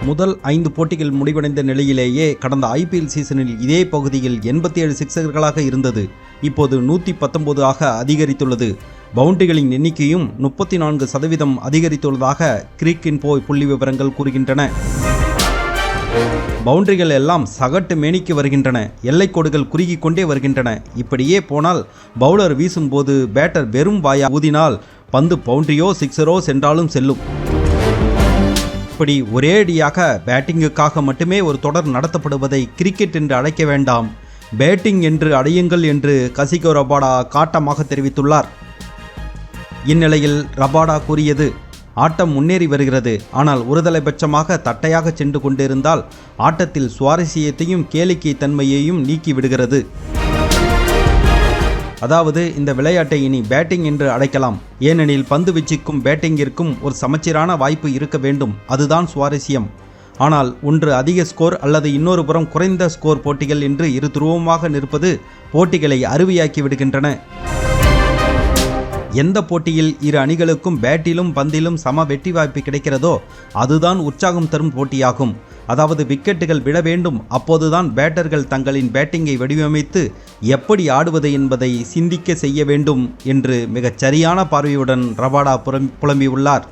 முதல் 5 போட்டிகள் முடிவடைந்த நிலையிலேயே கடந்த IPL சீசனில் இதே பகுதியில் 87 சிக்சர்களாக இருந்தது. இப்போது 119 ஆக அதிகரித்துள்ளது. பவுண்டரிகளின் எண்ணிக்கையும் 34% அதிகரித்துள்ளதாக கிரிக்கின்போ புள்ளி விவரங்கள் கூறுகின்றன. பவுண்டரிகள் எல்லாம் சகட்டு மேனிக்கு வருகின்றன. எல்லைக்கோடுகள் குறுகிக் கொண்டே வருகின்றன. இப்படியே போனால் பவுலர் வீசும்போது பேட்டர் வெறும் வாயா ஊதினால் பந்து பவுண்டரியோ சிக்ஸரோ சென்றாலும் செல்லும். இப்படி ஒரேடியாக பேட்டிங்குக்காக மட்டுமே ஒரு தொடர் நடத்தப்படுவதை கிரிக்கெட் என்று அழைக்க வேண்டாம், பேட்டிங் என்று அடையுங்கள் என்று கசிகோ ரபாடா காட்டமாக தெரிவித்துள்ளார். இந்நிலையில் ரபாடா கூறியது, ஆட்டம் முன்னேறி வருகிறது. ஆனால் ஒருதலைபட்சமாக தட்டையாக சென்று கொண்டிருந்தால் ஆட்டத்தில் சுவாரஸ்யத்தையும் கேளிக்கை தன்மையையும் நீக்கிவிடுகிறது. அதாவது இந்த விளையாட்டை இனி பேட்டிங் என்று அழைக்கலாம். ஏனெனில் பந்து வீச்சுக்கும் பேட்டிங்கிற்கும் ஒரு சமச்சீரான வாய்ப்பு இருக்க வேண்டும். அதுதான் சுவாரஸ்யம். ஆனால் ஒன்று அதிக ஸ்கோர் அல்லது இன்னொரு புறம் குறைந்த ஸ்கோர் போட்டிகள் என்று இரு துருவமாக நிற்பது போட்டிகளை அருவியாக்கி விடுகின்றன. எந்த போட்டியில் இரு அணிகளுக்கும் பேட்டிலும் பந்திலும் சம வெற்றி வாய்ப்பு கிடைக்கிறதோ அதுதான் உற்சாகம் தரும் போட்டியாகும். அதாவது விக்கெட்டுகள் விழ வேண்டும். அப்போதுதான் பேட்டர்கள் தங்களின் பேட்டிங்கை வடிவமைத்து எப்படி ஆடுவது என்பதை சிந்திக்க செய்ய வேண்டும் என்று மிகச் சரியான பார்வையுடன் ரபாடா புலம்பியுள்ளார்.